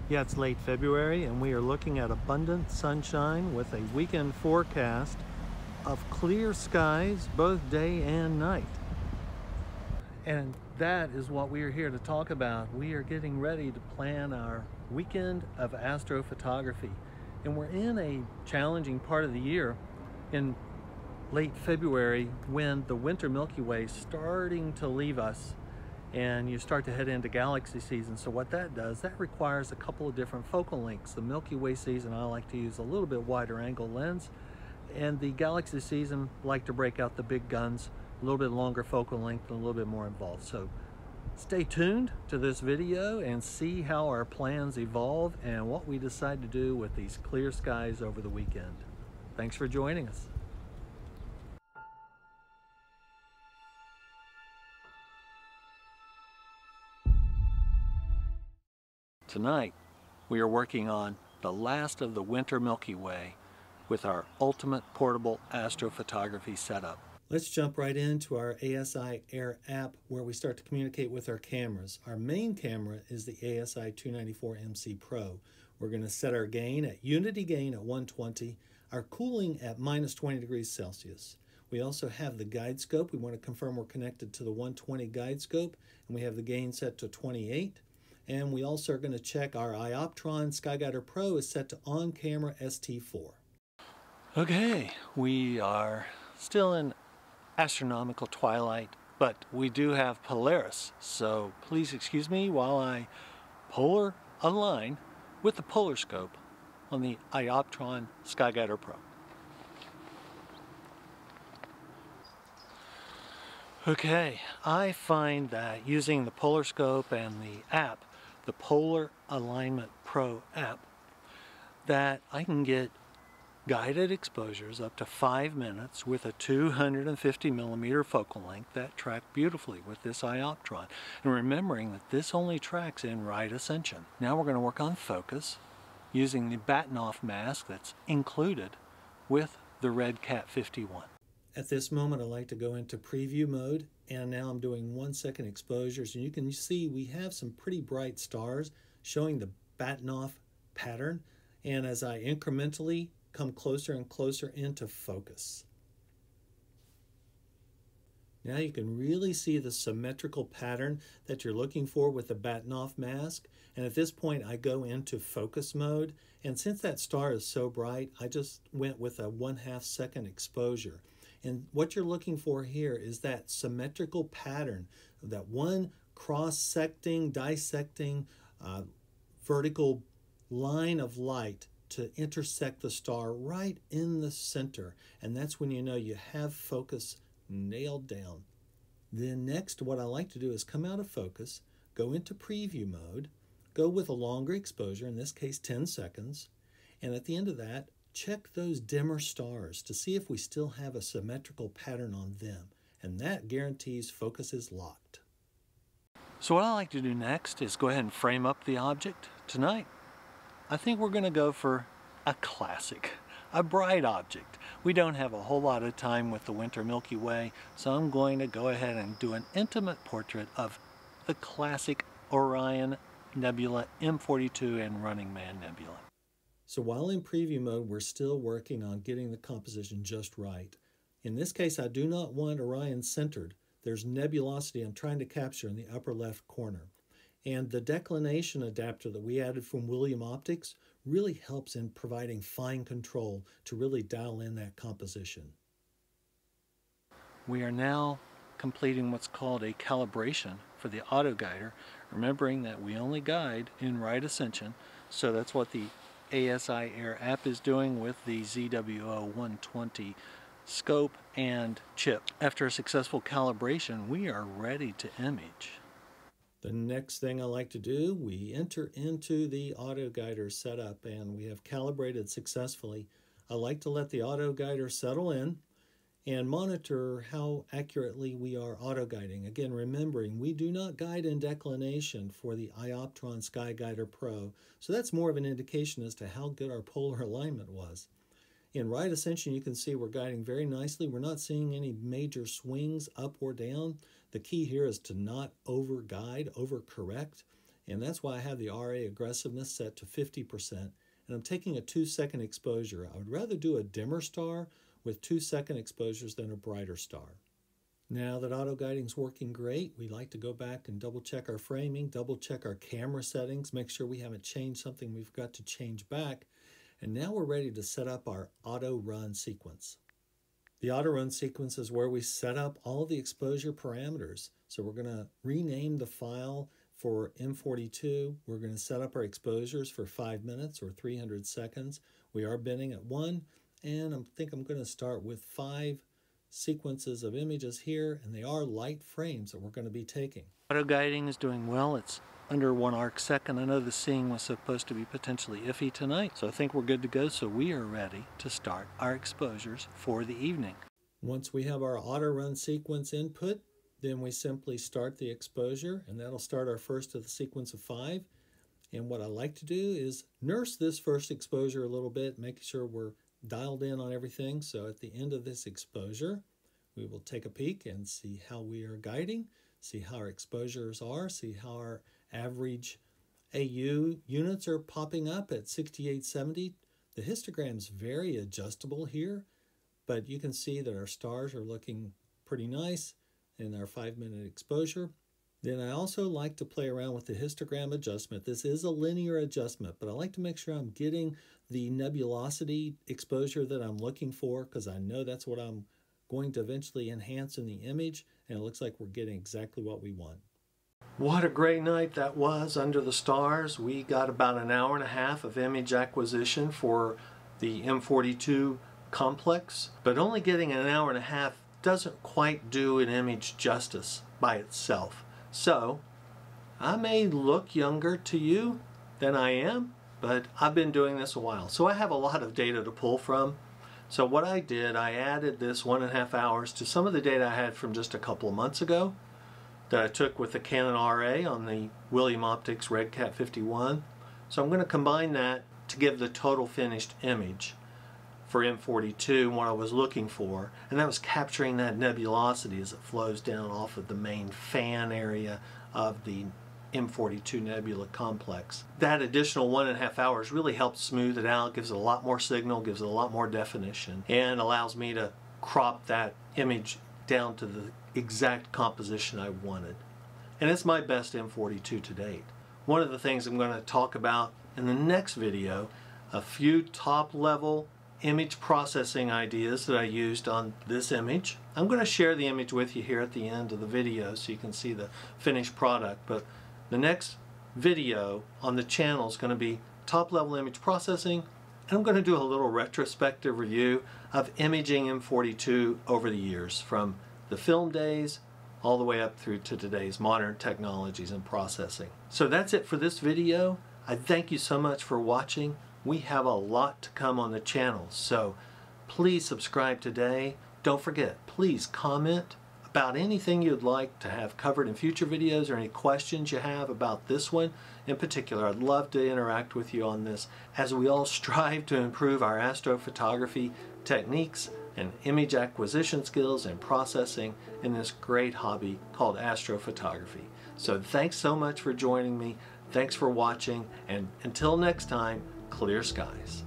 Yeah, it's late February and we are looking at abundant sunshine with a weekend forecast of clear skies both day and night. And that is what we are here to talk about. We are getting ready to plan our weekend of astrophotography. And we're in a challenging part of the year in late February when the winter Milky Way is starting to leave us and you start to head into galaxy season. So what that does, that requires a couple of different focal lengths. The Milky Way season, I like to use a little bit wider angle lens, and the galaxy season, like to break out the big guns, a little bit longer focal length and a little bit more involved. So stay tuned to this video and see how our plans evolve and what we decide to do with these clear skies over the weekend. Thanks for joining us. Tonight, we are working on the last of the winter Milky Way with our ultimate portable astrophotography setup. Let's jump right into our ASI Air app where we start to communicate with our cameras. Our main camera is the ASI 294MC Pro. We're going to set our gain at unity gain at 120, our cooling at -20 degrees Celsius. We also have the guide scope. We want to confirm we're connected to the 120 guide scope, and we have the gain set to 28. And we also are going to check our Ioptron SkyGuider Pro is set to on-camera ST4. Okay, we are still in astronomical twilight, but we do have Polaris, so please excuse me while I polar align with the polar scope on the Ioptron SkyGuider Pro. Okay, I find that using the polar scope and the app, the Polar Alignment Pro app, that I can get guided exposures up to 5 minutes with a 250mm focal length that track beautifully with this Ioptron. And remembering that this only tracks in right ascension. Now we're going to work on focus using the batten-off mask that's included with the Redcat 51. At this moment, I like to go into preview mode, and now I'm doing 1-second exposures, and you can see we have some pretty bright stars showing the batten-off pattern, and as I incrementally come closer and closer into focus. Now you can really see the symmetrical pattern that you're looking for with the batten-off mask, and at this point I go into focus mode, and since that star is so bright, I just went with a 1/2 second exposure. And what you're looking for here is that symmetrical pattern, that one cross-secting, dissecting, vertical line of light to intersect the star right in the center. And that's when you know you have focus nailed down. Then next, what I like to do is come out of focus, go into preview mode, go with a longer exposure, in this case 10 seconds, and at the end of that, check those dimmer stars to see if we still have a symmetrical pattern on them, and that guarantees focus is locked. So what I like to do next is go ahead and frame up the object. Tonight, I think we're going to go for a classic, a bright object. We don't have a whole lot of time with the winter Milky Way, so I'm going to go ahead and do an intimate portrait of the classic Orion Nebula M42 and Running Man Nebula. So while in preview mode, we're still working on getting the composition just right. In this case, I do not want Orion centered. There's nebulosity I'm trying to capture in the upper left corner. And the declination adapter that we added from William Optics really helps in providing fine control to really dial in that composition. We are now completing what's called a calibration for the auto guider, remembering that we only guide in right ascension, so that's what the ASI Air app is doing with the ZWO 120 scope and chip. After a successful calibration, we are ready to image. The next thing I like to do, we enter into the auto guider setup, and we have calibrated successfully. I like to let the auto guider settle in and monitor how accurately we are auto guiding. Again, remembering we do not guide in declination for the Ioptron SkyGuider Pro, so that's more of an indication as to how good our polar alignment was. In right ascension, you can see we're guiding very nicely. We're not seeing any major swings up or down. The key here is to not over guide, over correct, And that's why I have the RA aggressiveness set to 50%. And I'm taking a 2-second exposure. I would rather do a dimmer star with 2-second exposures than a brighter star. Now that auto guiding's working great, we like to go back and double check our framing, double check our camera settings, make sure we haven't changed something we've got to change back. And now we're ready to set up our auto run sequence. The auto run sequence is where we set up all the exposure parameters. So we're going to rename the file for M42. We're going to set up our exposures for 5 minutes or 300 seconds. We are binning at 1, and I think I'm going to start with 5 sequences of images here, and they are light frames that we're going to be taking. Auto guiding is doing well. It's under 1 arc second. I know the seeing was supposed to be potentially iffy tonight, so I think we're good to go. So we are ready to start our exposures for the evening. Once we have our auto run sequence input, then we simply start the exposure, and that'll start our first of the sequence of 5. And what I like to do is nurse this first exposure a little bit, making sure we're dialed in on everything. So at the end of this exposure, we will take a peek and see how we are guiding, see how our exposures are, see how our average AU units are popping up at 6870. The histogram's very adjustable here, but you can see that our stars are looking pretty nice in our 5-minute exposure. Then I also like to play around with the histogram adjustment. This is a linear adjustment, but I like to make sure I'm getting the nebulosity exposure that I'm looking for, because I know that's what I'm going to eventually enhance in the image, and it looks like we're getting exactly what we want. What a great night that was under the stars. We got about an hour and a half of image acquisition for the M42 complex, but only getting an hour and a half doesn't quite do an image justice by itself. So I may look younger to you than I am, but I've been doing this a while, so I have a lot of data to pull from. So what I did, I added this 1.5 hours to some of the data I had from just a couple of months ago that I took with the Canon RA on the William Optics Redcat 51. So I'm going to combine that to give the total finished image for M42 and what I was looking for, and that was capturing that nebulosity as it flows down off of the main fan area of the M42 nebula complex. That additional 1.5 hours really helps smooth it out, gives it a lot more signal, gives it a lot more definition, and allows me to crop that image down to the exact composition I wanted. And it's my best M42 to date. One of the things I'm going to talk about in the next video, a few top-level image processing ideas that I used on this image. I'm going to share the image with you here at the end of the video so you can see the finished product, but the next video on the channel is going to be top-level image processing, and I'm going to do a little retrospective review of imaging M42 over the years, from the film days all the way up through to today's modern technologies and processing. So that's it for this video. I thank you so much for watching. We have a lot to come on the channel, so please subscribe today. Don't forget, please comment about anything you'd like to have covered in future videos or any questions you have about this one in particular. I'd love to interact with you on this as we all strive to improve our astrophotography techniques and image acquisition skills and processing in this great hobby called astrophotography. So thanks so much for joining me. Thanks for watching, and until next time, clear skies.